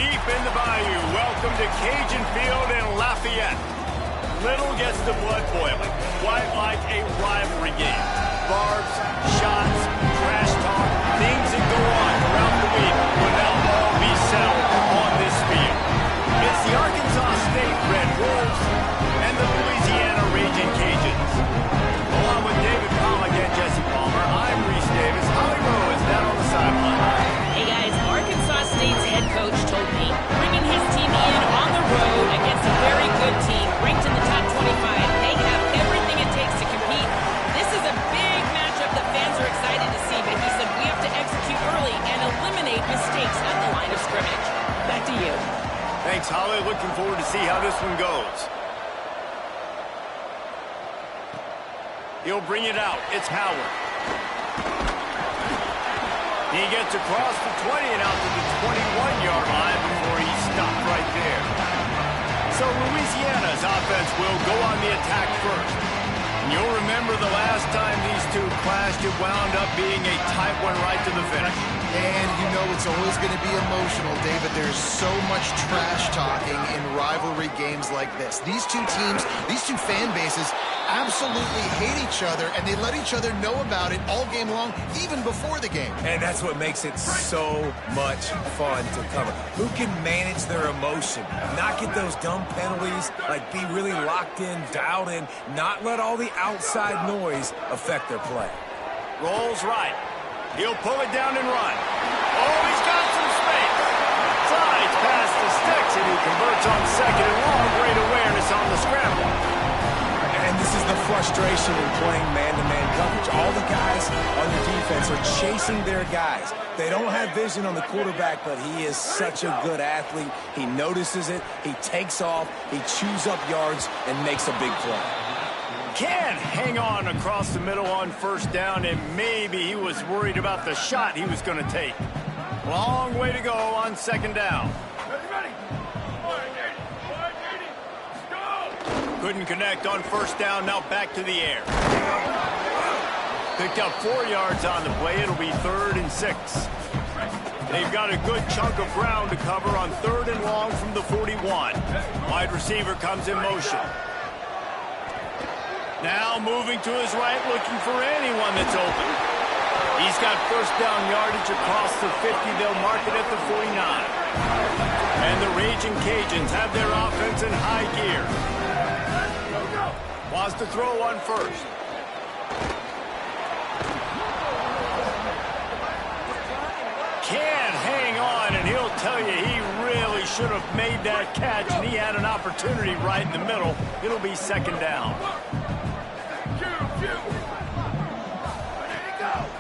deep in the bayou. Welcome to Cajun Field in Lafayette. Little gets the blood boiling, quite like a rivalry game. Barbs, shots, trash talk, things that go on throughout the week will now all be settled on this field. It's the Arkansas State Red Wolves and the Louisiana Raging Cajuns. Along with David Pollack and Jesse Palmer, I'm Reese Davis. Holly Rowe is down on the sideline. Hey guys, Arkansas State's head coach told me bringing his team in on the road against a very good team, ranked in the top 25. They have everything it takes to compete. This is a big matchup that fans are excited to see, but he said we have to execute early and eliminate mistakes at the line of scrimmage. Back to you. Thanks, Holly. Looking forward to see how this one goes. He'll bring it out. It's Howard. He gets across the 20 and out to the 21-yard line before he stopped right there. So Louisiana's offense will go on the attack first. And you'll remember the last time these two clashed, it wound up being a tight one right to the finish. And you know it's always going to be emotional, David. There's so much trash talking in rivalry games like this. These two teams, these two fan bases absolutely hate each other, and they let each other know about it all game long, even before the game. And that's what makes it so much fun to cover. Who can manage their emotion, not get those dumb penalties, like be really locked in, dialed in, not let all the outside noise affect their play. Rolls right. He'll pull it down and run. Oh, he's got some space. Slides past the sticks, and he converts on second and long. Great awareness on the scramble. And this is the frustration in playing man-to-man coverage. All the guys on your defense are chasing their guys. They don't have vision on the quarterback, but he is such a good athlete. He notices it, he takes off, he chews up yards, and makes a big play. Can't hang on across the middle on first down, and maybe he was worried about the shot he was going to take. Long way to go on second down. Couldn't connect on first down, now back to the air. Picked up 4 yards on the play. It'll be 3rd and 6. They've got a good chunk of ground to cover on 3rd and long from the 41. Wide receiver comes in motion. Now moving to his right, looking for anyone that's open. He's got first down yardage across the 50. They'll mark it at the 49. And the Raging Cajuns have their offense in high gear. Wants to throw on first. Can't hang on, and he'll tell you he really should have made that catch, and he had an opportunity right in the middle. It'll be second down.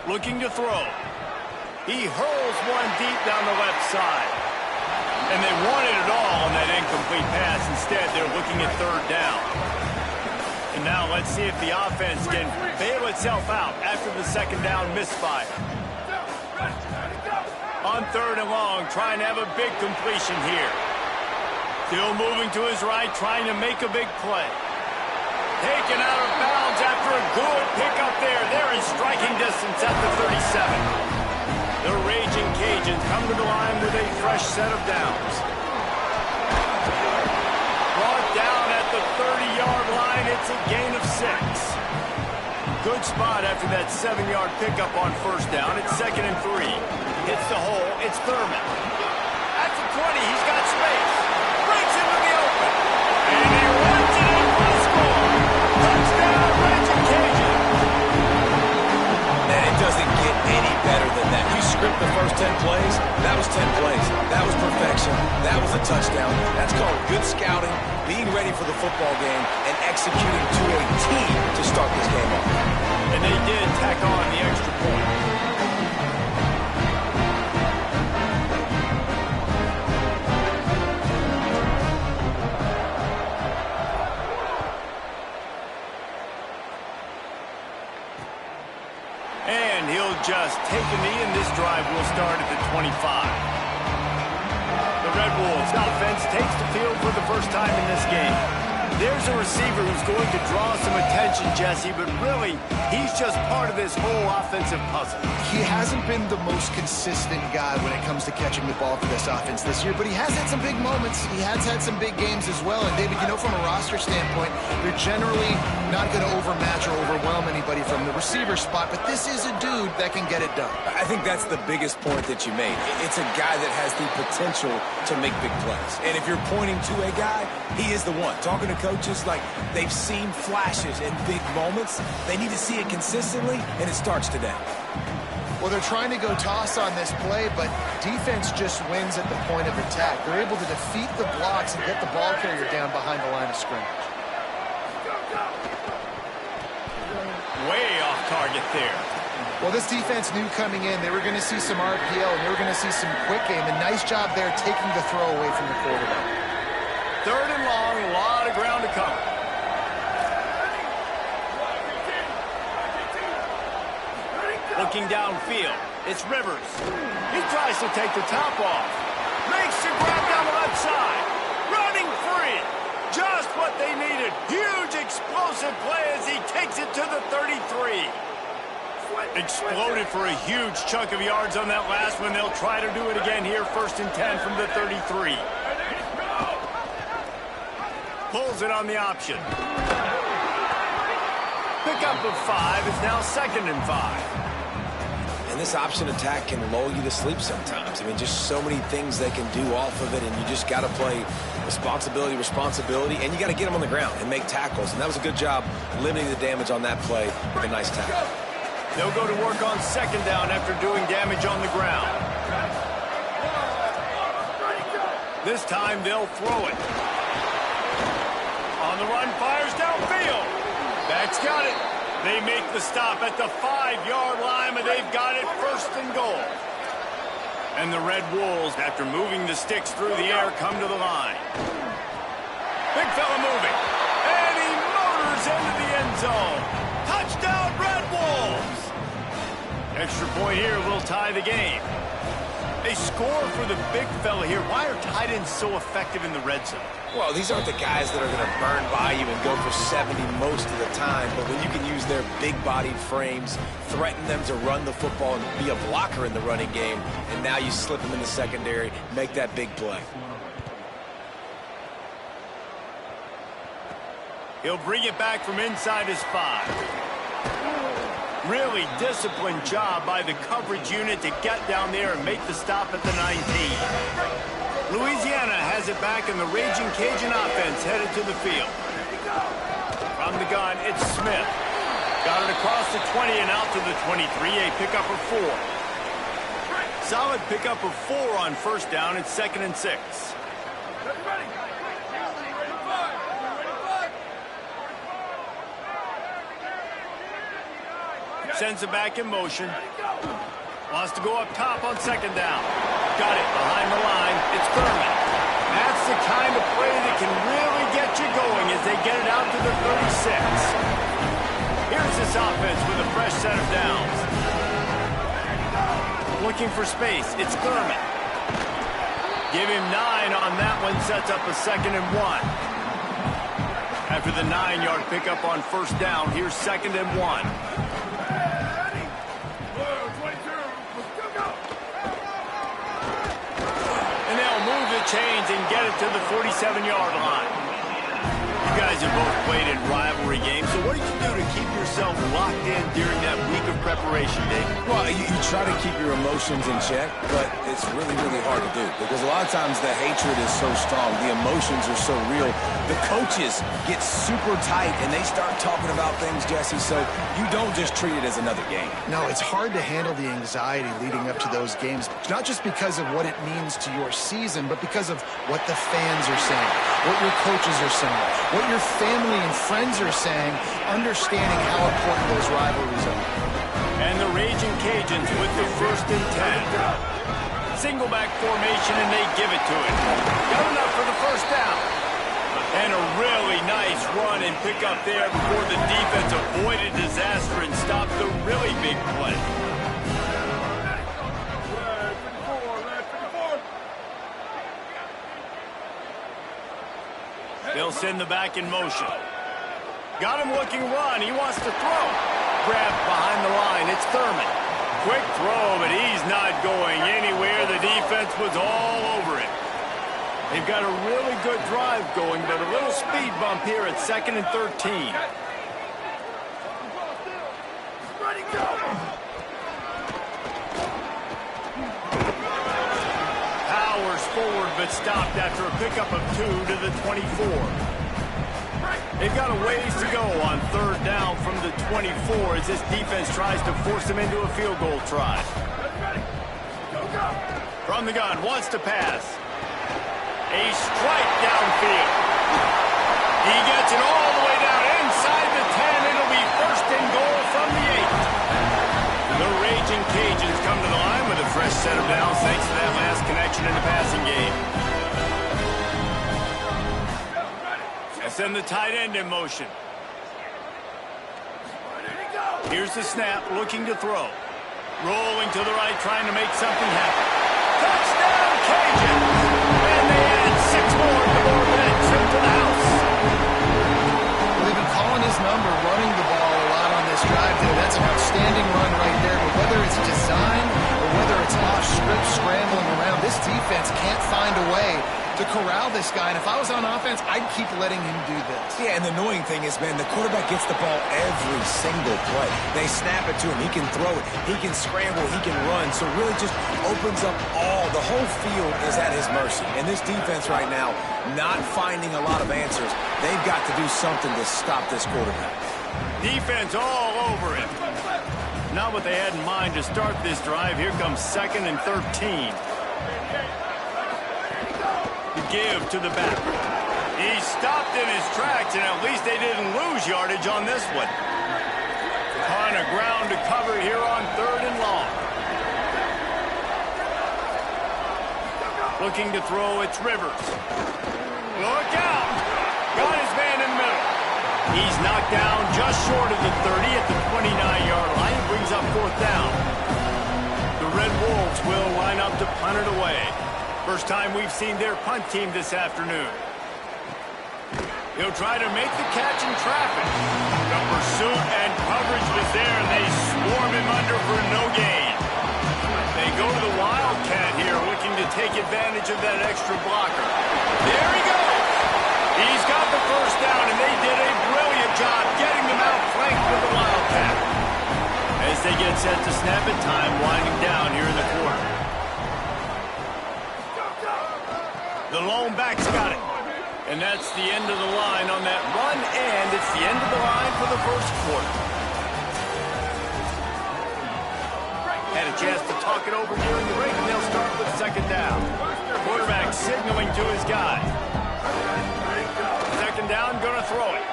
Looking to throw. He hurls one deep down the left side. And they wanted it all on that incomplete pass. Instead, they're looking at 3rd down. And now let's see if the offense can bail itself out after the second down misfire. On 3rd and long, trying to have a big completion here. Still moving to his right, trying to make a big play. Taken out of bounds after a good pickup there. They're in striking distance at the 37. The Raging Cajuns come to the line with a fresh set of downs. Brought down at the 30-yard line. It's a gain of 6. Good spot after that 7-yard pickup on first down. It's 2nd and 3. Hits the hole. It's Thurman. At the 20, he's got space. Breaks into the open. And he runs it in for the score. Touchdown, Raging Cajun. And it doesn't get any better than that. You script the first 10 plays, that was 10 plays. That was perfection. That was a touchdown. That's called good scouting, being ready for the football game, and executing to a team to start this game off. And they did tack on the extra point. And he'll just take a knee, and this drive will start at the 25. The Red Wolves offense takes the field for the first time in this game. There's a receiver who's going to draw some attention, Jesse, but really, he's just part of this whole offensive puzzle. He hasn't been the most consistent guy when it comes to catching the ball for this offense this year, but he has had some big moments. He has had some big games as well. And, David, you know, from a roster standpoint, they're generally not going to overmatch or overwhelm anybody from the receiver spot, but this is a dude that can get it done. I think that's the biggest point that you made. It's a guy that has the potential to make big plays. And if you're pointing to a guy, he is the one. Talking to coaches, like, they've seen flashes in big moments. They need to see it consistently, and it starts today. Well, they're trying to go toss on this play, but defense just wins at the point of attack. They're able to defeat the blocks and get the ball carrier down behind the line of scrimmage. Way off target there. Well, this defense knew coming in they were going to see some RPO and they were going to see some quick game. And nice job there taking the throw away from the quarterback. 3rd and long, a lot of ground to cover. Looking downfield, it's Rivers. He tries to take the top off. Makes the grab down the left side. Running free. Just what they needed. Huge explosive play as he takes it to the 33. Exploded for a huge chunk of yards on that last one. They'll try to do it again here. 1st and 10 from the 33. Pulls it on the option. Pickup of 5 is now 2nd and 5. And this option attack can lull you to sleep sometimes. I mean, just so many things they can do off of it, and you just got to play responsibility, and you got to get them on the ground and make tackles. And that was a good job limiting the damage on that play with a nice tackle. They'll go to work on 2nd down after doing damage on the ground. This time they'll throw it. On the run, fires downfield. Back's got it. They make the stop at the 5-yard line, but they've got it 1st and goal. And the Red Wolves, after moving the sticks through the air, come to the line. Big fella moving. And he motors into the end zone. Touchdown, Red Wolves! Extra point here will tie the game. They score for the big fella here. Why are tight ends so effective in the red zone? Well, these aren't the guys that are going to burn by you and go for 70 most of the time, but when you can use their big-bodied frames, threaten them to run the football and be a blocker in the running game, and now you slip them in the secondary, make that big play. He'll bring it back from inside his 5. Really disciplined job by the coverage unit to get down there and make the stop at the 19. Louisiana has it back, and the Raging Cajun offense headed to the field. From the gun, it's Smith. Got it across the 20 and out to the 23, a pickup of 4. Solid pickup of 4 on 1st down. It's 2nd and 6. Sends it back in motion. Wants to go up top on 2nd down. Got it behind the line. It's Thurman. That's the kind of play that can really get you going as they get it out to the 36. Here's this offense with a fresh set of downs. Looking for space. It's Thurman. Give him 9 on that one. Sets up a 2nd and 1. After the 9-yard pickup on 1st down, here's 2nd and 1. Chains and get it to the 47-yard line. You guys have both played in rivalry games, so what did you do to keep yourself locked in during that week of preparation, Dave? Well, you try to keep your emotions in check, but it's really, really hard to do because a lot of times the hatred is so strong, the emotions are so real. The coaches get super tight and they start talking about things, Jesse, so you don't just treat it as another game. No, it's hard to handle the anxiety leading up to those games, not just because of what it means to your season, but because of what the fans are saying, what your coaches are saying, what your family and friends are saying, understanding how important those rivalries are. And the Raging Cajuns with the 1st and 10. Single back formation, and they give it to him. Got enough for the 1st down. And a really nice run and pick up there before the defense avoided disaster and stopped the really big play. They'll send the back in motion. Got him looking run. He wants to throw. Grab behind the line. It's Thurman. Quick throw, but he's not going anywhere. The defense was all over it. They've got a really good drive going, but a little speed bump here at 2nd and 13. Powers forward, but stopped after a pickup of 2 to the 24. They've got a ways to go on 3rd down from the 24 as this defense tries to force them into a field goal try. From the gun, wants to pass. A strike downfield. He gets it all the way down inside the 10. It'll be 1st and goal from the 8. The Raging Cajuns come to the line with a fresh set of downs thanks to that last connection in the passing game. They'll send the tight end in motion. Here's the snap, looking to throw. Rolling to the right, trying to make something happen. Touchdown, Cajuns! And they add 6 more to that trip to the house. Well, they've been calling his number, running the ball a lot on this drive today. That's an outstanding run right there. But whether it's design or whether it's off script scrambling around, this defense can't find a way to corral this guy. And if I was on offense, I'd keep letting him do this. Yeah, and the annoying thing is, man, the quarterback gets the ball every single play. They snap it to him. He can throw it. He can scramble. He can run. So really just opens up the whole field is at his mercy. And this defense right now, not finding a lot of answers. They've got to do something to stop this quarterback. Defense all over it. Not what they had in mind to start this drive. Here comes 2nd and 13. Give to the back. He stopped in his tracks, and at least they didn't lose yardage on this one. Ton of ground to cover here on 3rd and long. Looking to throw, it's Rivers. Look out! Got his man in the middle. He's knocked down just short of the 30 at the 29-yard line. Brings up 4th down. The Red Wolves will line up to punt it away. First time we've seen their punt team this afternoon. He'll try to make the catch in traffic. The pursuit and coverage was there, and they swarm him under for no gain. They go to the Wildcat here, looking to take advantage of that extra blocker. There he goes. He's got the 1st down, and they did a brilliant job getting them outflanked with the Wildcat. As they get set to snap it, time winding down here in the quarter. The lone back's got it. And that's the end of the line on that run, and it's the end of the line for the 1st quarter. Had a chance to talk it over during the break, and they'll start with 2nd down. Quarterback signaling to his guy. 2nd down, gonna throw it.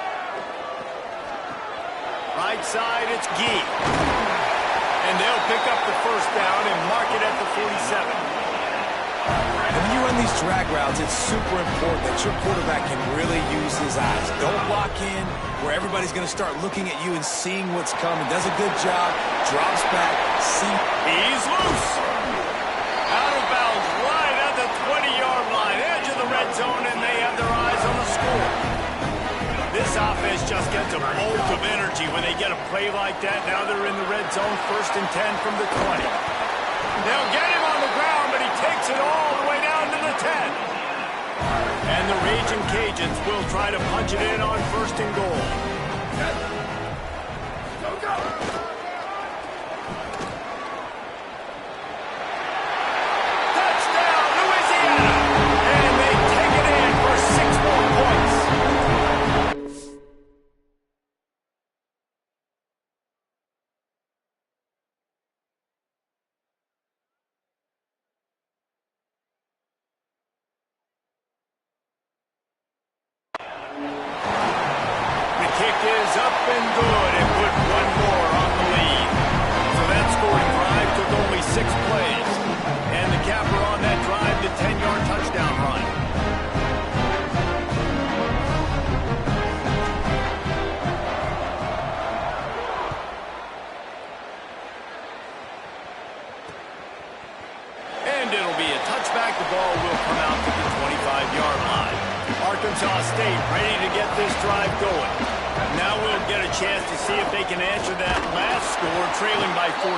Right side, it's Gee. And they'll pick up the 1st down and mark it at the 47. And when you run these drag routes, it's super important that your quarterback can really use his eyes. Don't lock in where everybody's going to start looking at you and seeing what's coming. Does a good job, drops back, He's loose. Out of bounds, right at the 20-yard line, edge of the red zone, and they have their eyes on the score. This offense just gets a bolt of energy when they get a play like that. Now they're in the red zone, 1st and 10 from the 20. They'll get him on the ground, but he takes it all the way down to the 10. And the Raging Cajuns will try to punch it in on 1st and goal. Touchdown, Louisiana! And they take it in for 6 more points. Is up and good and put 1 more on the lead. So that scoring drive took only 6 plays. And the capper on that drive, the 10-yard touchdown run. And it'll be a touchback. The ball will come out to the 25-yard line. Arkansas State ready to get this drive going. Now we'll get a chance to see if they can answer that last score, trailing by 14,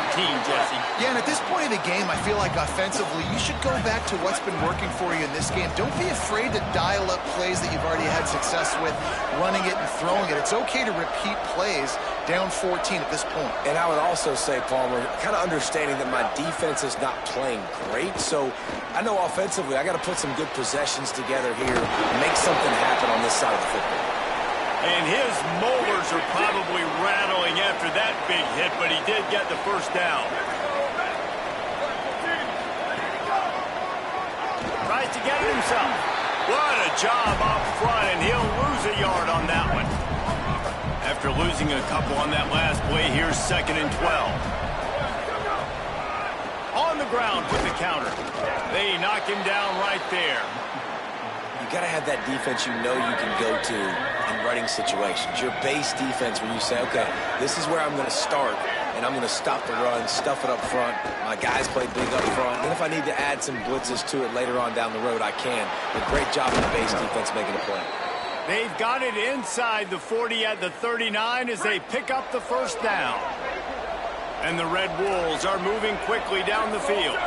Jesse. Yeah, and at this point in the game, I feel like offensively, you should go back to what's been working for you in this game. Don't be afraid to dial up plays that you've already had success with, running it and throwing it. It's okay to repeat plays down 14 at this point. And I would also say, Palmer, kind of understanding that my defense is not playing great, so I know offensively I got to put some good possessions together here and make something happen on this side of the football. And his molars are probably rattling after that big hit, but he did get the first down. Tries to get it himself. What a job up front, and he'll lose a yard on that one. After losing a couple on that last play, here's 2nd and 12. On the ground with the counter. They knock him down right there. You got to have that defense you know you can go to in running situations. Your base defense when you say, okay, this is where I'm going to start, and I'm going to stop the run, stuff it up front. My guys play big up front. And if I need to add some blitzes to it later on down the road, I can. But great job in the base defense making a play. They've got it inside the 40 at the 39 as they pick up the first down. And the Red Wolves are moving quickly down the field.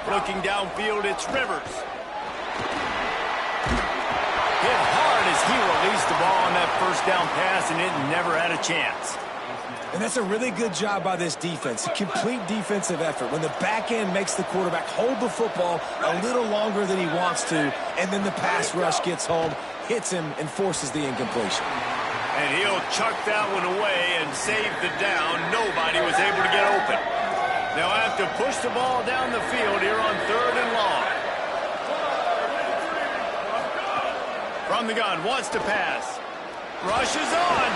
Looking downfield, it's Rivers. Hit hard as he released the ball on that first down pass, and it never had a chance. And that's a really good job by this defense, a complete defensive effort. When the back end makes the quarterback hold the football a little longer than he wants to, and then the pass rush gets home, hits him, and forces the incompletion. And he'll chuck that one away and save the down. Nobody was able to get open. They'll have to push the ball down the field here on 3rd and long. From the gun, wants to pass. Rushes on.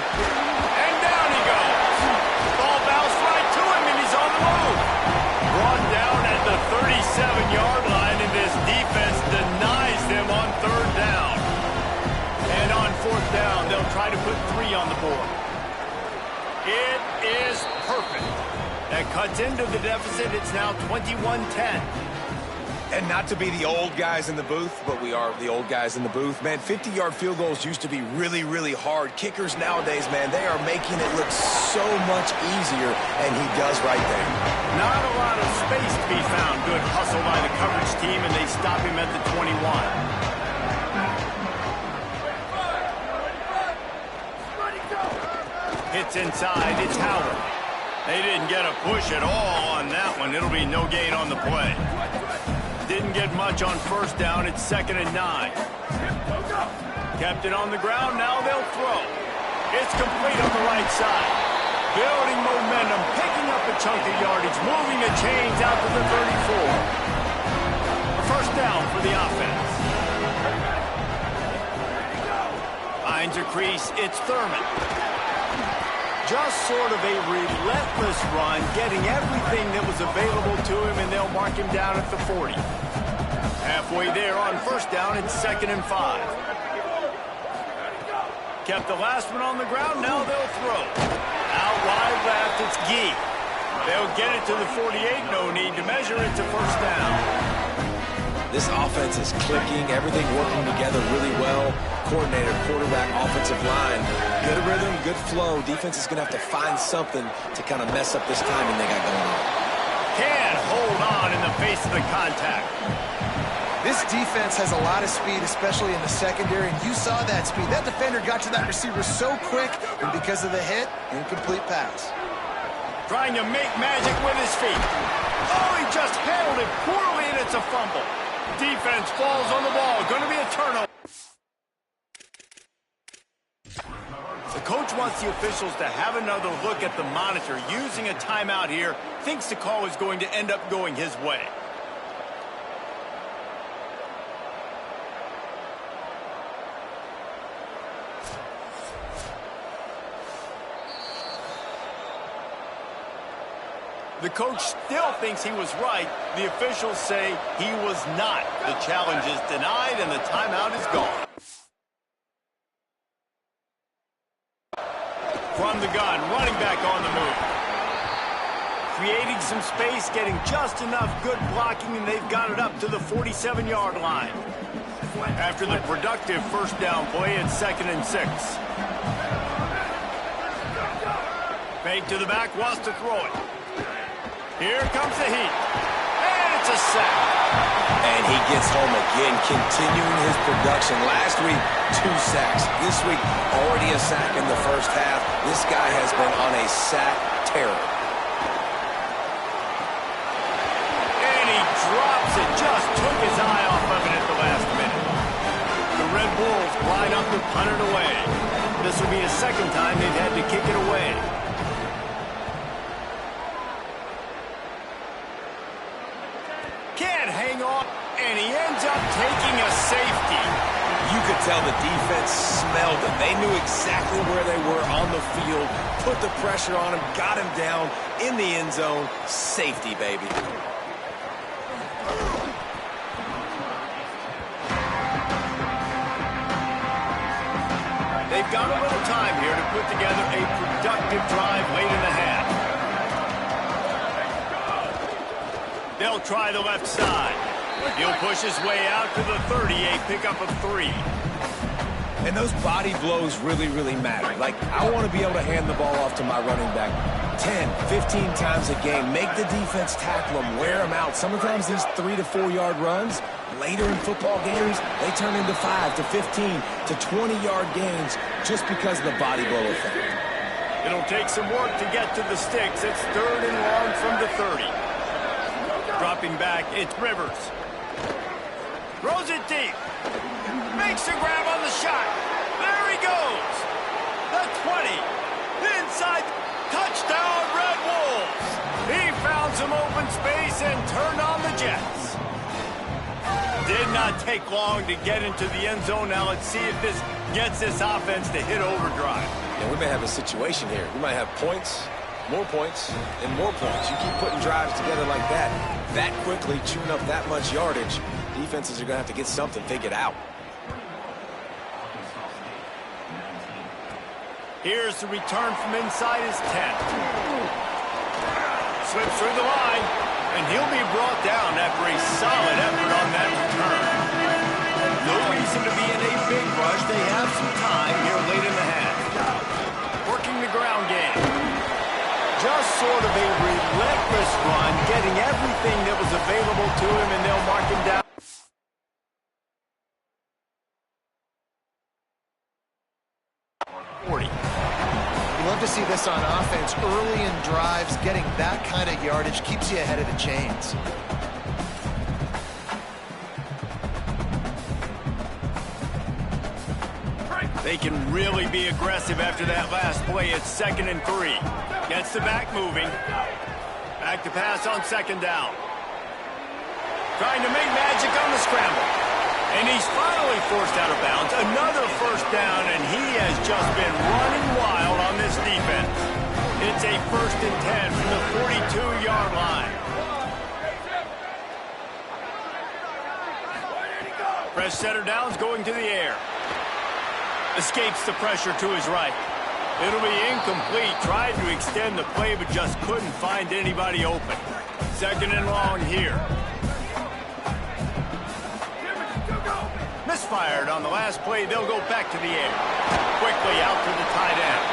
And down he goes. Ball bounced right to him, and he's on the move. Brought down at the 37-yard line, and this defense denies them on 3rd down. And on 4th down, they'll try to put 3 on the board. It is perfect. That cuts into the deficit. It's now 21-10. And not to be the old guys in the booth, but we are the old guys in the booth. Man, 50-yard field goals used to be really, really hard. Kickers nowadays, man, they are making it look so much easier, and he does right there. Not a lot of space to be found. Good hustle by the coverage team, and they stop him at the 21. Hits inside. It's Howard. They didn't get a push at all on that one. It'll be no gain on the play. Didn't get much on 1st down. It's 2nd and 9. Kept it on the ground. Now they'll throw. It's complete on the right side. Building momentum, picking up a chunk of yardage, moving the chains out to the 34. A 1st down for the offense. Finds a crease. It's Thurman. Just sort of a relentless run, getting everything that was available to him, and they'll mark him down at the 40. Halfway there on 1st down, it's 2nd and 5. Kept the last one on the ground, now they'll throw. Out wide left, it's Gee. They'll get it to the 48, no need to measure it to 1st down. This offense is clicking, everything working together really well. Coordinator, quarterback, offensive line. Good rhythm, good flow. Defense is going to have to find something to kind of mess up this timing they got going on. Can't hold on in the face of the contact. This defense has a lot of speed, especially in the secondary, and you saw that speed. That defender got to that receiver so quick, and because of the hit, incomplete pass. Trying to make magic with his feet. Oh, he just handled it poorly, and it's a fumble. Defense falls on the ball. Going to be a turnover. The coach wants the officials to have another look at the monitor. Using a timeout here, thinks the call is going to end up going his way. The coach still thinks he was right. The officials say he was not. The challenge is denied, and the timeout is gone. From the gun, running back on the move. Creating some space, getting just enough good blocking, and they've got it up to the 47-yard line. After the productive first down play, it's 2nd and 6. Fake to the back, wants to throw it. Here comes the heat. And it's a sack. And he gets home again, continuing his production. Last week, 2 sacks. This week, already a sack in the first half. This guy has been on a sack terror. And he drops it. Just took his eye off of it at the last minute. The Red Wolves line up to punt it away. This will be a second time they've had to kick it away. Can't hang on, and he ends up taking a safety. You could tell the defense smelled him. They knew exactly where they were on the field, put the pressure on him, got him down in the end zone. Safety, baby. They've got a little time here to put together a productive drive late in the half. They'll try the left side. He'll push his way out to the 30, a pickup of 3. And those body blows really, really matter. Like, I want to be able to hand the ball off to my running back 10, 15 times a game. Make the defense tackle him, wear him out. Sometimes these 3 to 4 yard runs, later in football games, they turn into 5 to 15 to 20-yard gains just because of the body blow effect. It'll take some work to get to the sticks. It's 3rd and long from the 30. Dropping back, it's Rivers. Throws it deep. Makes a grab on the shot. There he goes. The 20. Inside. Touchdown, Red Wolves. He found some open space and turned on the Jets. Did not take long to get into the end zone. Now let's see if this gets this offense to hit overdrive. Yeah, we may have a situation here. We might have points, more points, and more points. You keep putting drives together like that quickly, chewing up that much yardage, defenses are going to have to get something figured out. Here's the return from inside his 10. Slips through the line, and he'll be brought down after a solid effort on that return. No reason to be in a big rush. They have some time here late in the half. Working the ground game. Just sort of a relentless run, getting everything that was available to him, and they'll mark him down. You love to see this on offense. Early in drives, getting that kind of yardage keeps you ahead of the chains. They can really be aggressive after that last play. It's 2nd and 3. Gets the back moving. Back to pass on 2nd down. Trying to make magic on the scramble. And he's finally forced out of bounds. Another first down, and he has just been running wild on this defense. It's a 1st and 10 from the 42-yard line. Fresh setter downs going to the air. Escapes the pressure to his right. It'll be incomplete. Tried to extend the play, but just couldn't find anybody open. 2nd and long here. Misfired on the last play. They'll go back to the air. Quickly out to the tight end.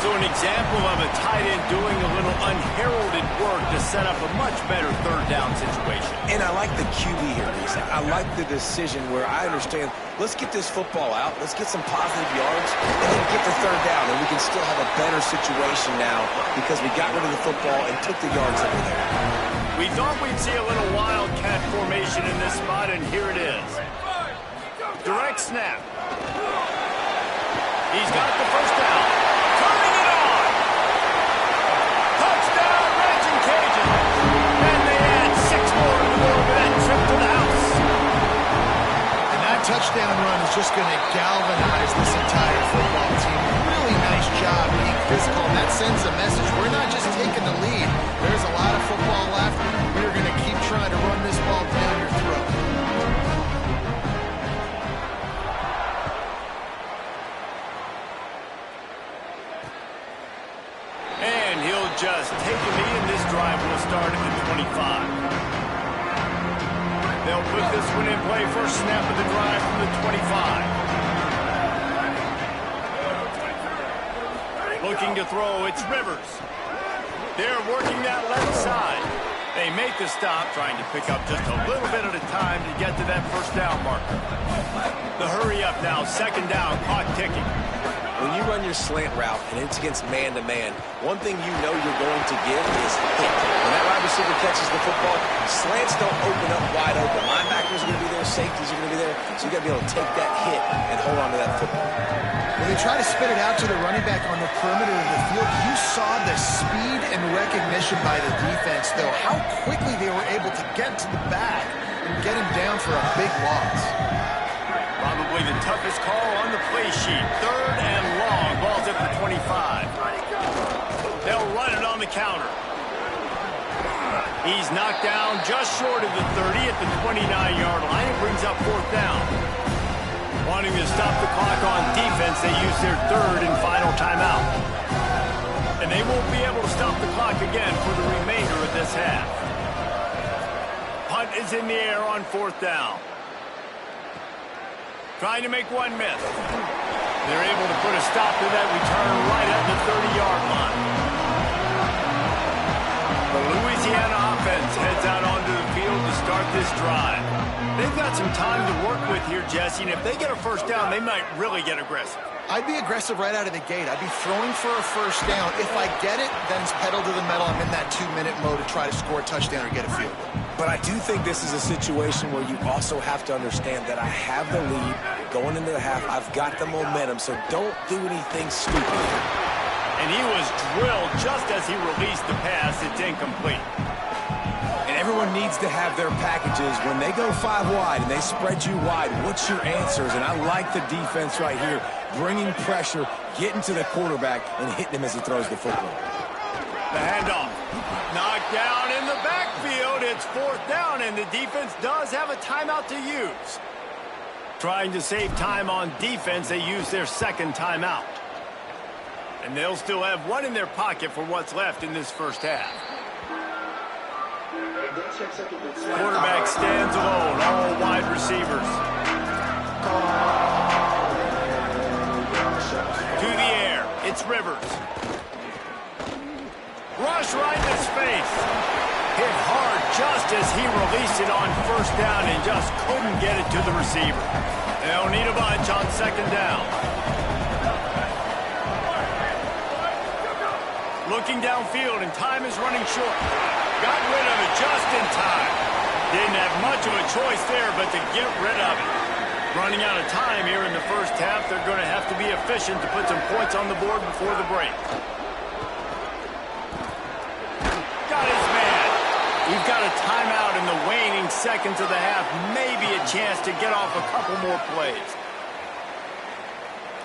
So an example of a tight end doing a little unheralded work to set up a much better 3rd down situation. And I like the QB here, Lisa. I like the decision where I understand, let's get this football out, let's get some positive yards, and then get the 3rd down, and we can still have a better situation now because we got rid of the football and took the yards over there. We thought we'd see a little wildcat formation in this spot, and here it is. Direct snap. He's got the first down. Turning it on. Touchdown, Reds and Cajun. And they add 6 more to the board with that trip to the house. And that touchdown run is just going to galvanize this entire football team. Really nice job being physical. And that sends a message. We're not just taking the lead. There's a lot of football left. We're going to keep trying to run this ball down your throat. Just take a knee, and this drive will start at the 25. They'll put this one in play. First snap of the drive from the 25. Looking to throw, it's Rivers. They're working that left side. They make the stop, trying to pick up just a little bit at a time to get to that first down marker. The hurry up now, second down, clock ticking. When you run your slant route and it's against man-to-man, one thing you know you're going to get is hit. When that wide receiver catches the football, slants don't open up wide open. Linebackers are going to be there, safeties are going to be there, so you got to be able to take that hit and hold on to that football. When they try to spit it out to the running back on the perimeter of the field, you saw the speed and recognition by the defense, though, how quickly they were able to get to the back and get him down for a big loss. Probably the toughest call on the play sheet. Third and long. Ball's at the 25. They'll run it on the counter. He's knocked down just short of the 30 at the 29-yard line. It brings up fourth down. Wanting to stop the clock on defense, they use their third and final timeout. And they won't be able to stop the clock again for the remainder of this half. Punt is in the air on fourth down. Trying to make one miss. They're able to put a stop to that return right at the 30-yard line. The Louisiana offense heads out onto the field to start this drive. They've got some time to work with here, Jesse, and if they get a first down, they might really get aggressive. I'd be aggressive right out of the gate. I'd be throwing for a first down. If I get it, then it's pedal to the metal. I'm in that 2-minute mode to try to score a touchdown or get a field goal. But I do think this is a situation where you also have to understand that I have the lead going into the half. I've got the momentum, so don't do anything stupid. And he was drilled just as he released the pass. It's incomplete. And everyone needs to have their packages. When they go 5 wide and they spread you wide, what's your answers? And I like the defense right here, bringing pressure, getting to the quarterback, and hitting him as he throws the football. The handoff. Knocked down in the backfield. It's fourth down, and the defense does have a timeout to use. Trying to save time on defense, they use their second timeout. And they'll still have one in their pocket for what's left in this first half. Quarterback stands alone, all wide receivers. To the air, it's Rivers. Rush right in his face. Hit hard just as he released it on first down and just couldn't get it to the receiver. They'll need a bunch on second down. Looking downfield, and time is running short. Got rid of it just in time. Didn't have much of a choice there, but to get rid of it. Running out of time here in the first half, they're going to have to be efficient to put some points on the board before the break. Got his man. We've got a timeout in the waning seconds of the half. Maybe a chance to get off a couple more plays.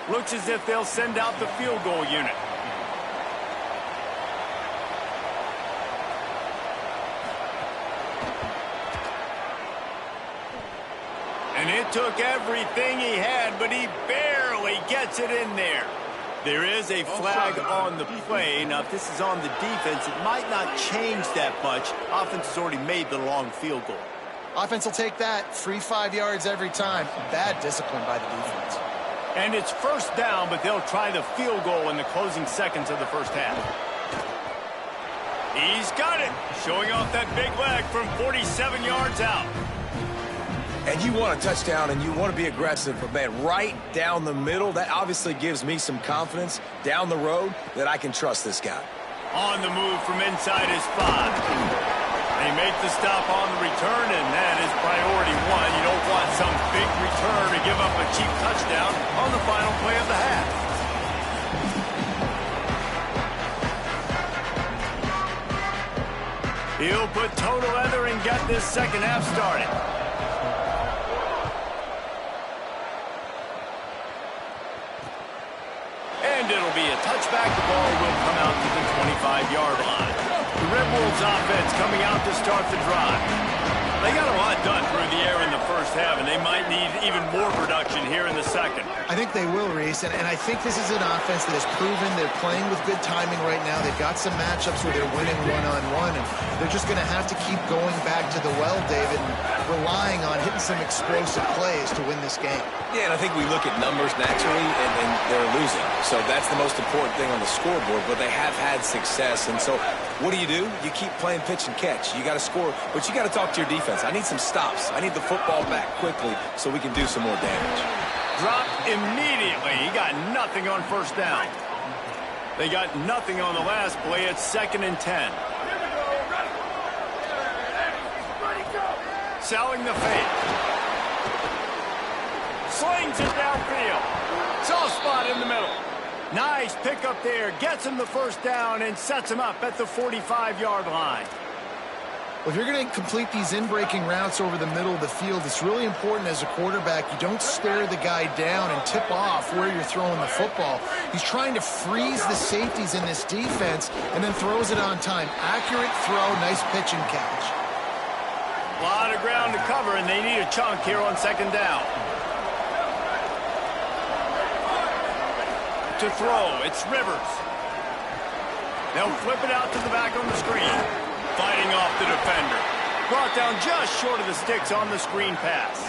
Looks as if they'll send out the field goal unit. And it took everything he had, but he barely gets it in there. There is a flag on the play. Now, if this is on the defense, it might not change that much. Offense has already made the long field goal. Offense will take that. Free 5 yards every time. Bad discipline by the defense. And it's first down, but they'll try the field goal in the closing seconds of the first half. He's got it. Showing off that big leg from 47 yards out. And you want a touchdown and you want to be aggressive, but man, right down the middle, that obviously gives me some confidence down the road that I can trust this guy. On the move from inside his spot. They make the stop on the return, and that is priority one. You don't want some big return to give up a cheap touchdown on the final play of the half. He'll put toe to leather and get this second half started. And it'll be a touchback. The ball will come out to the 25-yard line. The Red Wolves offense coming out to start the drive. They got a lot done through the air in the first half, and they might need even more production here in the second. I think they will, Reese, and I think this is an offense that has proven they're playing with good timing right now. They've got some matchups where they're winning one-on-one, and they're just going to have to keep going back to the well, David. And relying on hitting some explosive plays to win this game. Yeah, and I think we look at numbers naturally, and they're losing. So that's the most important thing on the scoreboard, but they have had success. And so what do? You keep playing pitch and catch. You got to score, but you got to talk to your defense. I need some stops. I need the football back quickly so we can do some more damage. Dropped immediately. He got nothing on first down. They got nothing on the last play. It's 2nd and 10. Selling the fake. Slings it downfield. Soft spot in the middle. Nice pickup there. Gets him the first down and sets him up at the 45-yard line. Well, if you're going to complete these in-breaking routes over the middle of the field, it's really important as a quarterback you don't stare the guy down and tip off where you're throwing the football. He's trying to freeze the safeties in this defense and then throws it on time. Accurate throw, nice pitch and catch. A lot of ground to cover, and they need a chunk here on 2nd down. To throw, it's Rivers. They'll flip it out to the back on the screen. Fighting off the defender. Brought down just short of the sticks on the screen pass.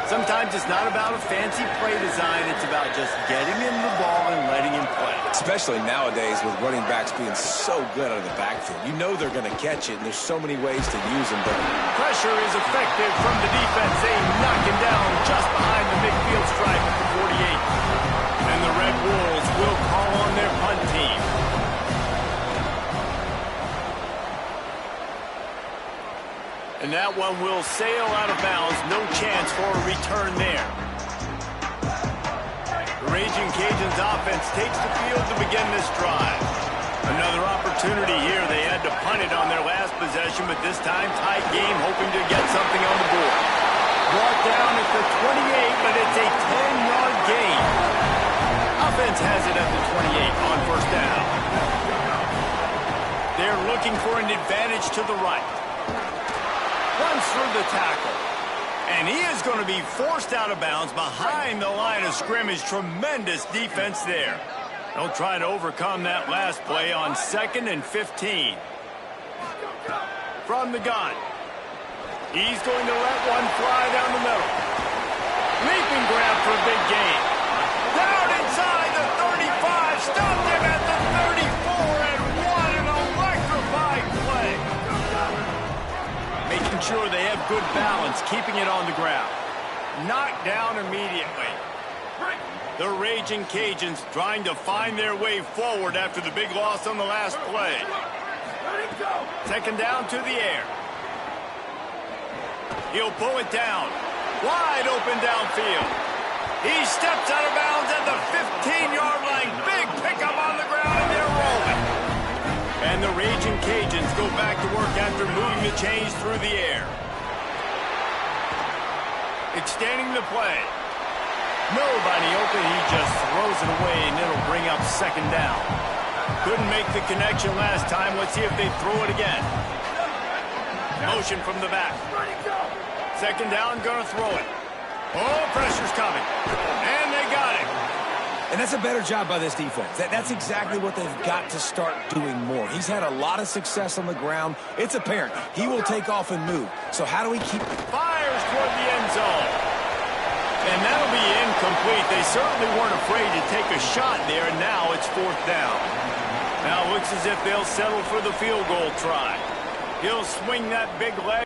Sometimes it's not about a fancy play design. It's about just getting him the ball and letting him play. Especially nowadays with running backs being so good out of the backfield. You know they're going to catch it, and there's so many ways to use them. But pressure is effective from the defense. They knock him down just behind the midfield stripe at the 48. And the Red Wolves will call on their punt team. And that one will sail out of bounds. No chance for a return there. The Raging Cajuns offense takes the field to begin this drive. Another opportunity here. They had to punt it on their last possession, but this time tight game, hoping to get something on the board. Brought down at the 28, but it's a 10-yard gain. Offense has it at the 28 on first down. They're looking for an advantage to the right. Runs through the tackle. And he is going to be forced out of bounds behind the line of scrimmage. Tremendous defense there. They'll try to overcome that last play on 2nd and 15. From the gun. He's going to let one fly down the middle. Leaping grab for a big gain. Down inside the 35. Stopped him at the 34. And what an electrifying play. Making sure they have good balance, keeping it on the ground. Knocked down immediately. The Raging Cajuns trying to find their way forward after the big loss on the last play. 2nd down to the air. He'll pull it down. Wide open downfield. He steps out of bounds at the 15-yard line. Big pickup on the ground, and they're rolling. And the Raging Cajuns go back to work after moving the chains through the air. Extending the play. Nobody open. He just throws it away, and it'll bring up 2nd down. Couldn't make the connection last time. Let's see if they throw it again. Motion from the back. 2nd down, gonna throw it. Oh, pressure's coming. And they got it. And that's a better job by this defense. That's exactly what they've got to start doing more. He's had a lot of success on the ground. It's apparent. He will take off and move. So how do we keep... Fires toward the end zone. And that'll be incomplete. They certainly weren't afraid to take a shot there, and now it's 4th down. Now it looks as if they'll settle for the field goal try. He'll swing that big leg.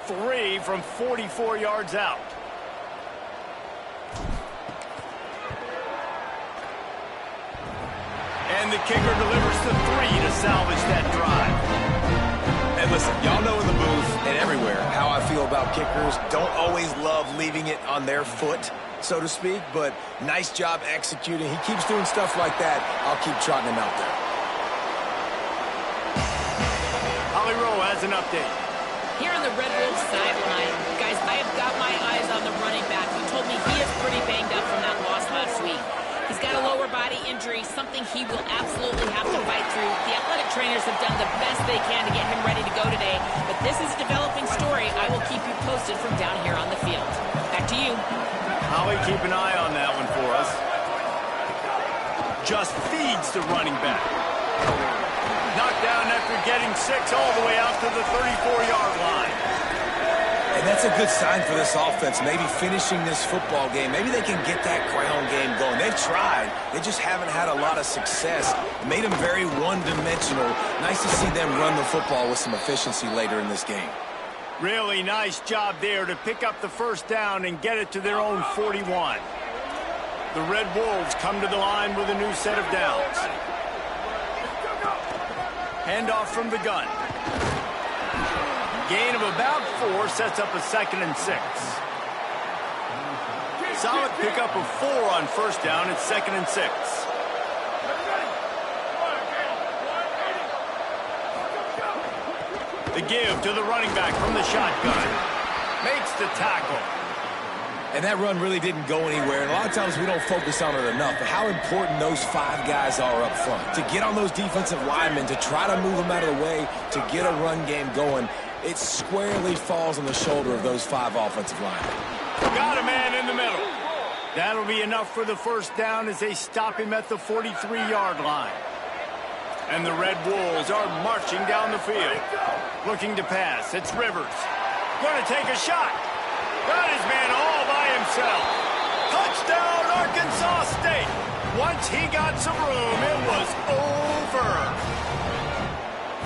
Three from 44 yards out. And the kicker delivers the 3 to salvage that drive. And listen, y'all know in the booth and everywhere how I feel about kickers. Don't always love leaving it on their foot, so to speak, but nice job executing. He keeps doing stuff like that. I'll keep trotting him out there. Holly Rowe has an update. Here on the Red Wolves sideline, guys, I have got my eyes on the running back who told me he is pretty banged up from that loss last week. He's got a lower body injury, something he will absolutely have to fight through. The athletic trainers have done the best they can to get him ready to go today, but this is a developing story. I will keep you posted from down here on the field. Back to you. Howie, keep an eye on that one for us. Just feeds the running back. Knocked down after getting 6 all the way out to the 34-yard line. And that's a good sign for this offense, maybe finishing this football game. Maybe they can get that ground game going. They've tried. They just haven't had a lot of success. It made them very one-dimensional. Nice to see them run the football with some efficiency later in this game. Really nice job there to pick up the first down and get it to their own 41. The Red Wolves come to the line with a new set of downs. Handoff from the gun. Gain of about 4 sets up a 2nd and 6. Solid pickup of 4 on first down. It's 2nd and 6. The give to the running back from the shotgun. Makes the tackle. And that run really didn't go anywhere. And a lot of times we don't focus on it enough. But how important those 5 guys are up front. To get on those defensive linemen, to try to move them out of the way, to get a run game going, it squarely falls on the shoulder of those 5 offensive linemen. Got a man in the middle. That'll be enough for the first down as they stop him at the 43-yard line. And the Red Wolves are marching down the field. Looking to pass. It's Rivers. Going to take a shot. Got his man all by himself. Touchdown, Arkansas State. Once he got some room, it was over.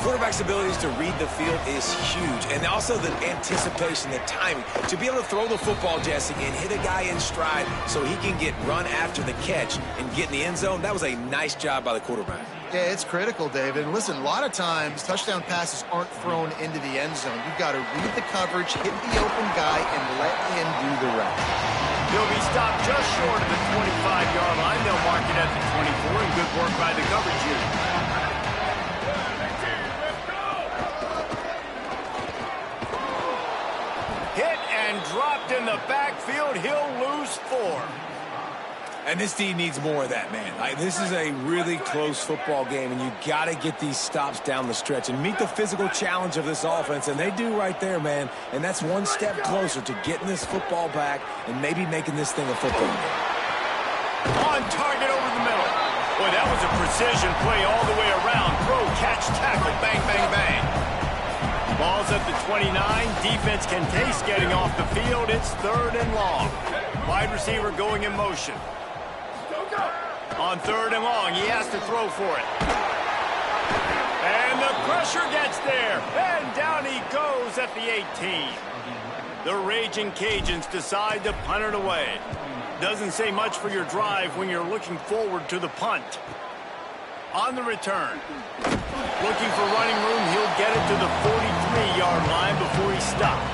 Quarterback's abilities to read the field is huge, and also the anticipation, the timing. To be able to throw the football, Jesse, and hit a guy in stride so he can get run after the catch and get in the end zone, that was a nice job by the quarterback. Yeah, it's critical, David. And listen, a lot of times, touchdown passes aren't thrown into the end zone. You've got to read the coverage, hit the open guy, and let him do the rest. He'll be stopped just short of the 25-yard line. They'll mark it at the 24, and good work by the coverage unit. Hit and dropped in the backfield. He'll lose 4. And this team needs more of that, man. This is a really close football game, and you got to get these stops down the stretch and meet the physical challenge of this offense, and they do right there, man. And that's one step closer to getting this football back and maybe making this thing a football game. On target over the middle. Boy, that was a precision play all the way around. Throw, catch, tackle, bang, bang, bang. Ball's at the 29. Defense can taste getting off the field. It's 3rd and long. Wide receiver going in motion. On 3rd and long, he has to throw for it. And the pressure gets there. And down he goes at the 18. The Raging Cajuns decide to punt it away. Doesn't say much for your drive when you're looking forward to the punt. On the return. Looking for running room, he'll get it to the 43-yard line before he stopped.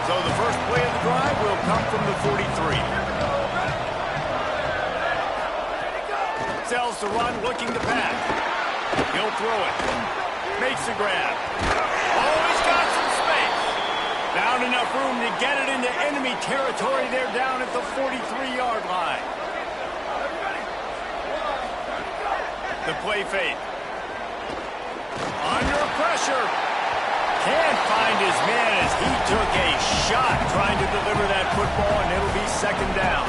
So the first play of the drive will come from the 43. Sells the run, looking to pass. He'll throw it. Makes the grab. Oh, he's got some space. Found enough room to get it into enemy territory. They're down at the 43-yard line. The play fake. Under pressure. Can't find his man as he took a shot trying to deliver that football, and it'll be 2nd down.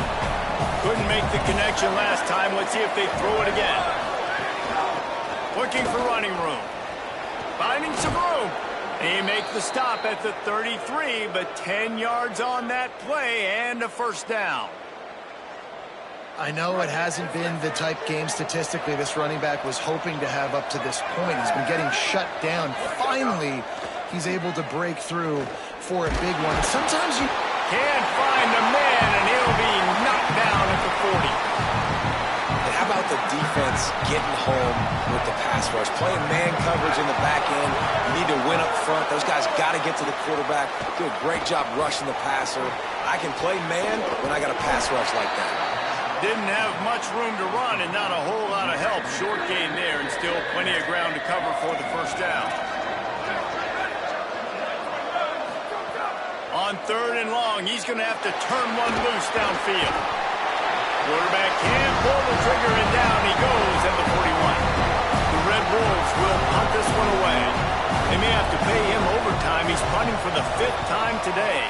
Couldn't make the connection last time. Let's see if they throw it again. Looking for running room. Finding some room. He makes the stop at the 33, but 10 yards on that play and a first down. I know it hasn't been the type game statistically this running back was hoping to have up to this point. He's been getting shut down. Finally, he's able to break through for a big one. Sometimes you can't find the man, and he'll be knocked down at the 40. And how about the defense getting home with the pass rush? Playing man coverage in the back end. You need to win up front. Those guys got to get to the quarterback. Do a great job rushing the passer. I can play man when I got a pass rush like that. Didn't have much room to run and not a whole lot of help. Short gain there and still plenty of ground to cover for the first down. On 3rd and long, he's going to have to turn one loose downfield. Quarterback can pull the trigger and down he goes at the 41. The Red Wolves will punt this one away. They may have to pay him overtime. He's punting for the 5th time today.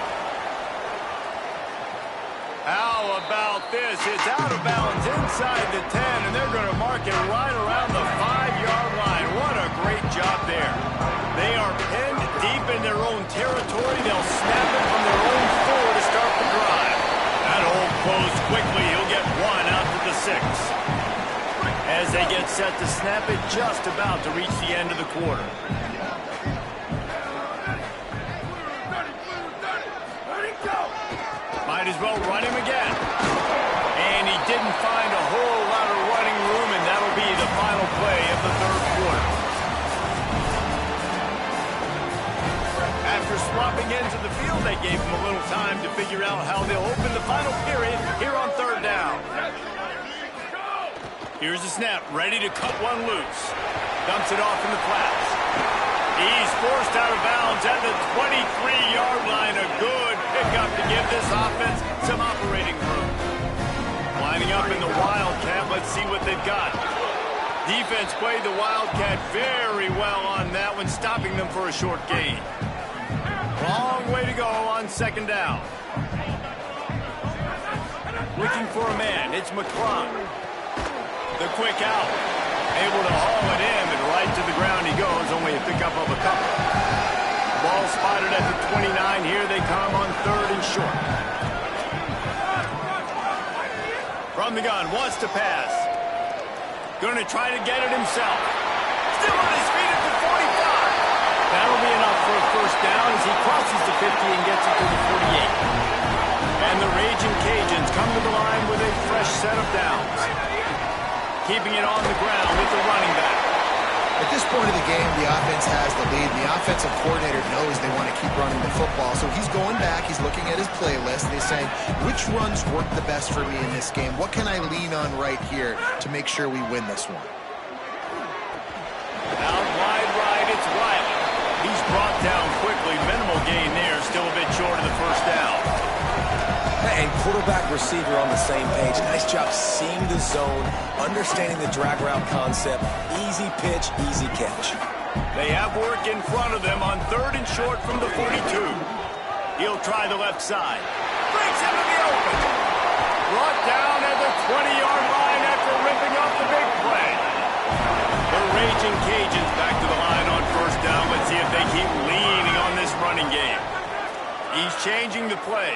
How about this? It's out of bounds inside the 10, and they're going to mark it right around the 5-yard line. What a great job there. They are pinned deep in their own territory. They'll snap it from their own 4 to start the drive. That hold closed quickly. He'll get 1 out to the 6. As they get set to snap it, just about to reach the end of the quarter. Might as well run him again. And he didn't find a whole lot of running room, and that'll be the final play of the 3rd quarter. After swapping into the field, they gave him a little time to figure out how they'll open the final period here on 3rd down. Here's the snap, ready to cut one loose. Dumps it off in the flats. He's forced out of bounds at the 23-yard line. A good pickup to give this offense some operating room. Lining up in the Wildcat, let's see what they've got. Defense played the Wildcat very well on that one, stopping them for a short gain. Long way to go on 2nd down. Looking for a man, it's McClung. The quick out. Able to haul it in, and right to the ground he goes, only a pickup of a couple. Ball spotted at the 29. Here they come on 3rd and short. From the gun, wants to pass. Going to try to get it himself. Still on his feet at the 45. That'll be enough for a 1st down as he crosses the 50 and gets it to the 48. And the Raging Cajuns come to the line with a fresh set of downs. Keeping it on the ground with the running back. At this point of the game, the offense has the lead. The offensive coordinator knows they want to keep running the football, so he's going back. He's looking at his playlist, and he's saying, which runs work the best for me in this game? What can I lean on right here to make sure we win this one? Out wide right, it's Riley. He's brought down quickly. Minimal gain there, still a bit short of the 1st down. And quarterback receiver on the same page. Nice job seeing the zone, understanding the drag route concept. Easy pitch, easy catch. They have work in front of them on 3rd and short from the 42. He'll try the left side. Breaks into the open. Brought down at the 20-yard line after ripping up the big play. The Raging Cajuns back to the line on 1st down. Let's see if they keep leaning on this running game. He's changing the play.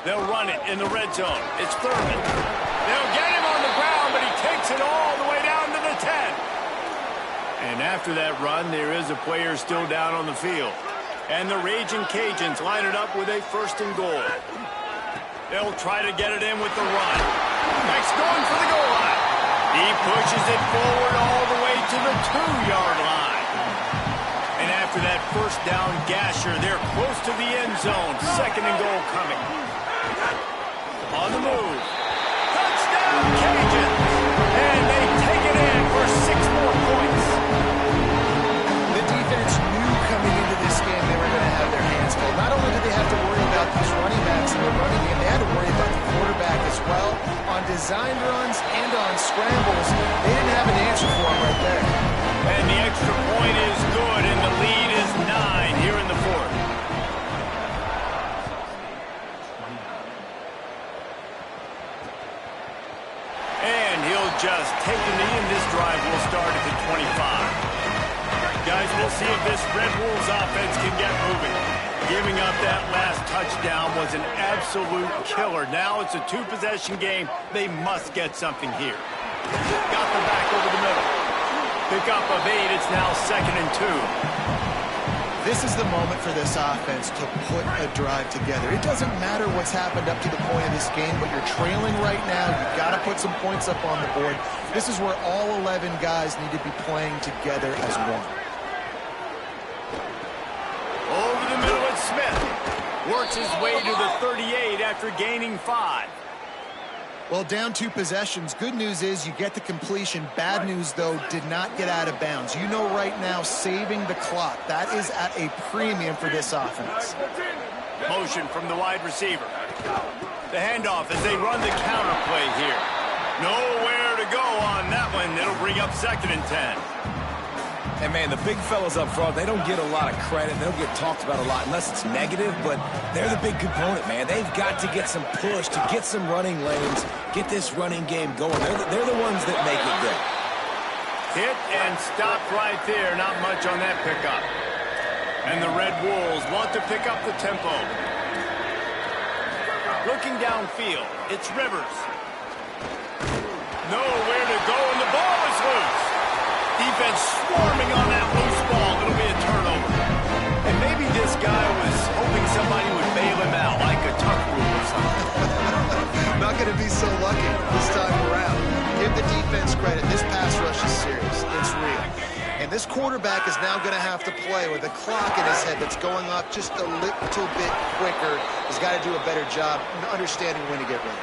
They'll run it in the red zone. It's Thurman. They'll get him on the ground, but he takes it all the way down to the 10. And after that run, there is a player still down on the field. And the Raging Cajuns line it up with a 1st and goal. They'll try to get it in with the run. Next going for the goal line. He pushes it forward all the way to the 2-yard line. And after that 1st down gasher, they're close to the end zone. 2nd and goal coming. On the move. Touchdown, Cajuns! And they take it in for 6 more points. The defense knew coming into this game they were going to have their hands full. Not only did they have to worry about these running backs in the running game, they had to worry about the quarterback as well. On designed runs and on scrambles, they didn't have an answer for him right there. And the extra point is good, and the lead is 9 here in the 4th. Just take the knee, and this drive will start at the 25. Guys, we'll see if this Red Wolves offense can get moving. Giving up that last touchdown was an absolute killer. Now it's a 2-possession game. They must get something here. Got them back over the middle. Pick up of 8. It's now 2nd and 2. This is the moment for this offense to put a drive together. It doesn't matter what's happened up to the point of this game, but you're trailing right now. You've got to put some points up on the board. This is where all 11 guys need to be playing together as one. Over the middle, it's Smith. Works his way to the 38 after gaining 5. Well, down 2 possessions. Good news is you get the completion. Bad news, though, did not get out of bounds. You know right now, saving the clock. That is at a premium for this offense. Motion from the wide receiver. The handoff as they run the counter play here. Nowhere to go on that one. It'll bring up 2nd and 10. And, man, the big fellas up front, they don't get a lot of credit. They don't get talked about a lot unless it's negative, but they're the big component, man. They've got to get some push, to get some running lanes, get this running game going. They're the ones that make it go. Hit and stop right there. Not much on that pickup. And the Red Wolves want to pick up the tempo. Looking downfield, it's Rivers. Nowhere to go, and the ball is loose. Defense swarming on that loose ball. It'll be a turnover. And maybe this guy was hoping somebody would bail him out, like a tuck rule or something. Not going to be so lucky this time around. Give the defense credit. This pass rush is serious. It's real. And this quarterback is now going to have to play with a clock in his head that's going up just a little bit quicker. He's got to do a better job understanding when to get ready.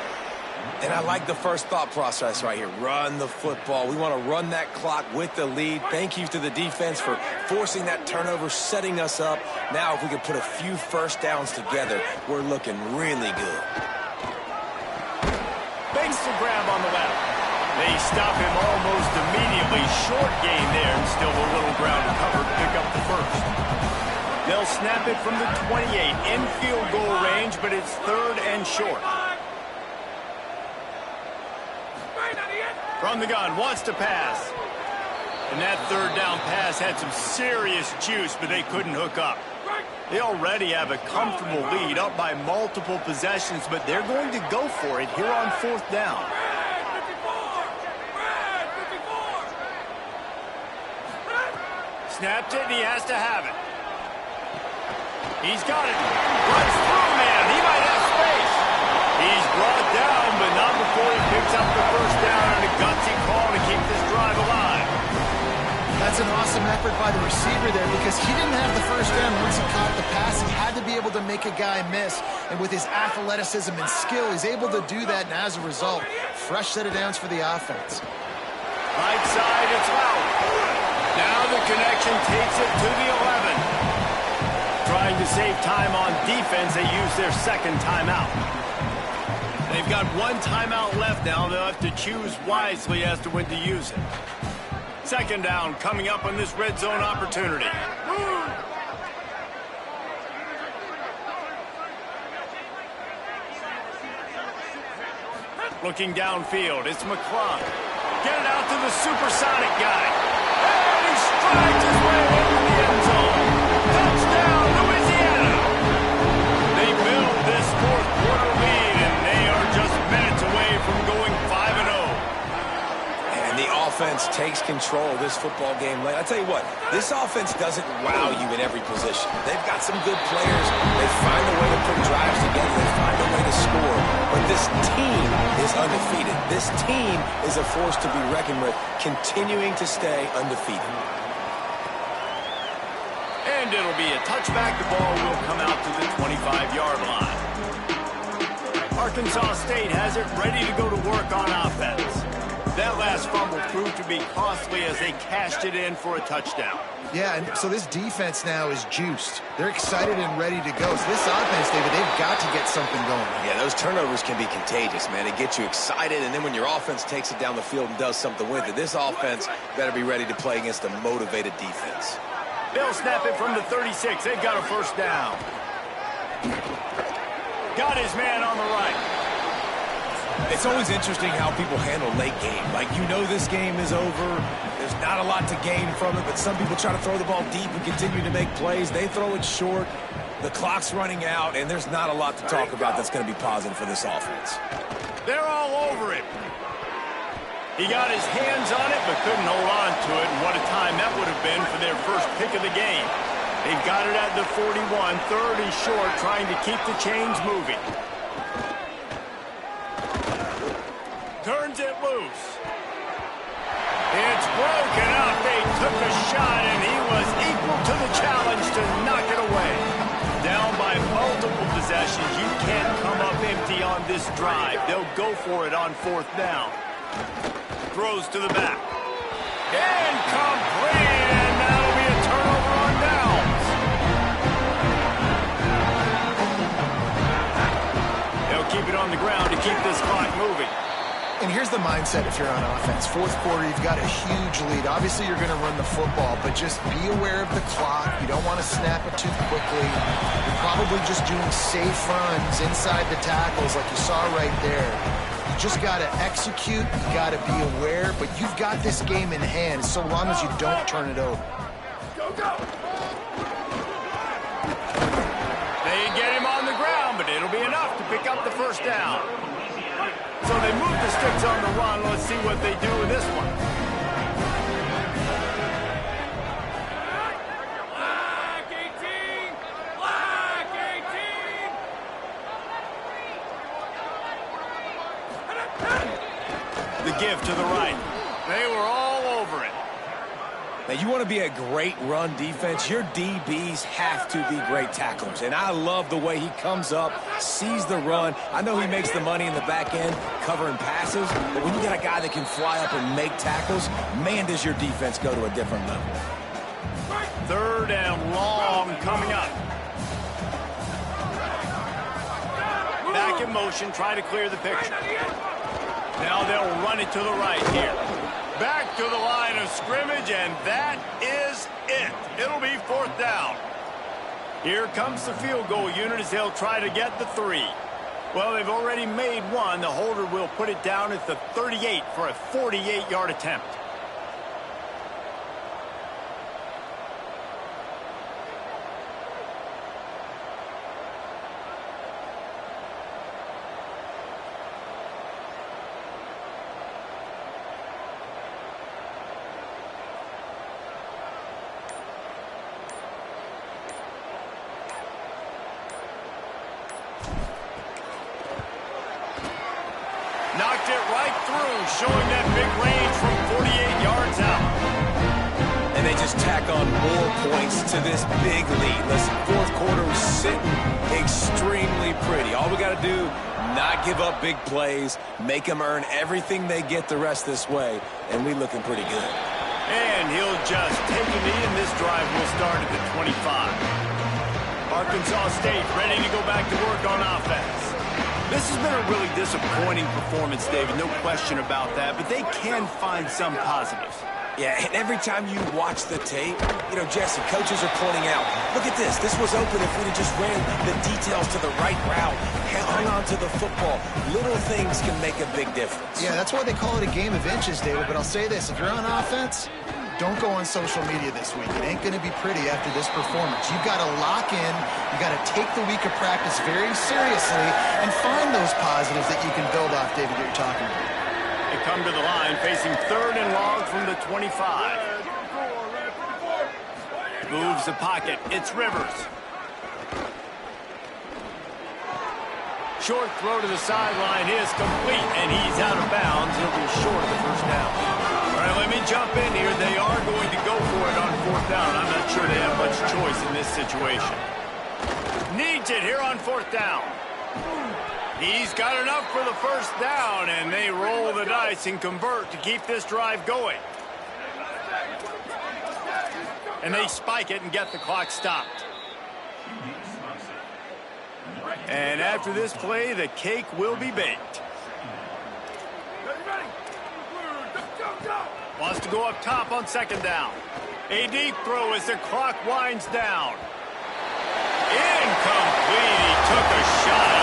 And I like the first thought process right here. Run the football. We want to run that clock with the lead. Thank you to the defense for forcing that turnover, setting us up. Now, if we can put a few first downs together, we're looking really good. Banks to grab on the left. They stop him almost immediately. Short gain there, and still a little ground to cover to pick up the first. They'll snap it from the 28 in field goal range, but it's 3rd and short. From the gun, wants to pass. And that 3rd down pass had some serious juice, but they couldn't hook up. They already have a comfortable lead, up by multiple possessions, but they're going to go for it here on 4th down. Snapped it, and he has to have it. He's got it. Runs through, man. He might have space. He's brought down, but not before he picks up the first down and a gutsy call to keep this drive alive. That's an awesome effort by the receiver there because he didn't have the first down once he caught the pass. He had to be able to make a guy miss. And with his athleticism and skill, he's able to do that. And as a result, fresh set of downs for the offense. Right side, it's Loud. Now the connection takes it to the 11. Trying to save time on defense, they use their 2nd timeout. They've got 1 timeout left now. They'll have to choose wisely as to when to use it. 2nd down coming up on this red zone opportunity. Looking downfield, it's McClung. Get it out to the supersonic guy. And he strikes his way into the end zone. Touchdown, Louisiana. They build this 4th quarter lead, and they are just minutes away from going 5-0. And the offense takes control of this football game late. I tell you what, this offense doesn't wow you in every position. They've got some good players. They find a way to put drives together. They find a way to score. But this team is undefeated. This team is a force to be reckoned with, continuing to stay undefeated. And it'll be a touchback. The ball will come out to the 25-yard line. Arkansas State has it ready to go to work on offense. That last fumble proved to be costly as they cashed it in for a touchdown. Yeah, and so this defense now is juiced. They're excited and ready to go. So this offense, David, they've got to get something going. Yeah, those turnovers can be contagious, man. It gets you excited, and then when your offense takes it down the field and does something with it, this offense better be ready to play against a motivated defense. They'll snap it from the 36. They've got a first down. Got his man on the right. It's always interesting how people handle late game. Like, you know this game is over. There's not a lot to gain from it, but some people try to throw the ball deep and continue to make plays. They throw it short. The clock's running out, and there's not a lot to talk about that's going to be positive for this offense. They're all over it. He got his hands on it, but couldn't hold on to it. And what a time that would have been for their first pick of the game. They've got it at the 41, 3rd and short, trying to keep the chains moving. Turns it loose. It's broken up. They took a shot, and he was equal to the challenge to knock it away. Down by multiple possessions. You can't come up empty on this drive. They'll go for it on 4th down. Throws to the back. Incomplete, and that'll be a turnover on downs. They'll keep it on the ground to keep this clock moving. And here's the mindset if you're on offense. Fourth quarter, you've got a huge lead. Obviously, you're going to run the football, but just be aware of the clock. You don't want to snap it too quickly. You're probably just doing safe runs inside the tackles like you saw right there. You just got to execute. You got to be aware, but you've got this game in hand so long as you don't turn it over. Go, go! They get him on the ground, but it'll be enough to pick up the first down. So they move the sticks on the run. Let's see what they do with this one. Black 18! Black 18! The give to the right. They were all over it. Now, you want to be a great run defense, your DBs have to be great tacklers. And I love the way he comes up, sees the run. I know he makes the money in the back end covering passes, but when you got a guy that can fly up and make tackles, man, does your defense go to a different level. Third and long coming up. Back in motion, try to clear the picture. Now they'll run it to the right here. Back to the line of scrimmage, and that is it. It'll be fourth down. Here comes the field goal unit as they'll try to get the 3. Well, they've already made one. The holder will put it down at the 38 for a 48-yard attempt. Knocked it right through, showing that big range from 48 yards out. And they just tack on more points to this big lead. Listen, fourth quarter is sitting extremely pretty. All we got to do, not give up big plays, make them earn everything they get the rest this way, and we looking pretty good. And he'll just take a knee, and this drive will start at the 25. Arkansas State ready to go back to work on offense. This has been a really disappointing performance, David, no question about that, but they can find some positives. Yeah, and every time you watch the tape, you know, Jesse, coaches are pointing out, look at this. This was open if we'd have just ran the details to the right route, hung on to the football. Little things can make a big difference. Yeah, that's why they call it a game of inches, David. But I'll say this, if you're on offense, don't go on social media this week. It ain't going to be pretty after this performance. You've got to lock in. You've got to take the week of practice very seriously and find those positives that you can build off, David, that you're talking about. They come to the line facing third and long from the 25. Moves the pocket. It's Rivers. Short throw to the sideline is complete, and he's out of bounds. He'll be short of the first down. All right, let me jump in here. They are going to go for it on fourth down. I'm not sure they have much choice in this situation. Needs it here on fourth down. He's got enough for the first down, and they roll the dice and convert to keep this drive going. And they spike it and get the clock stopped. And after this play, the cake will be baked. Wants to go up top on second down. A deep throw as the clock winds down. Incomplete. He took a shot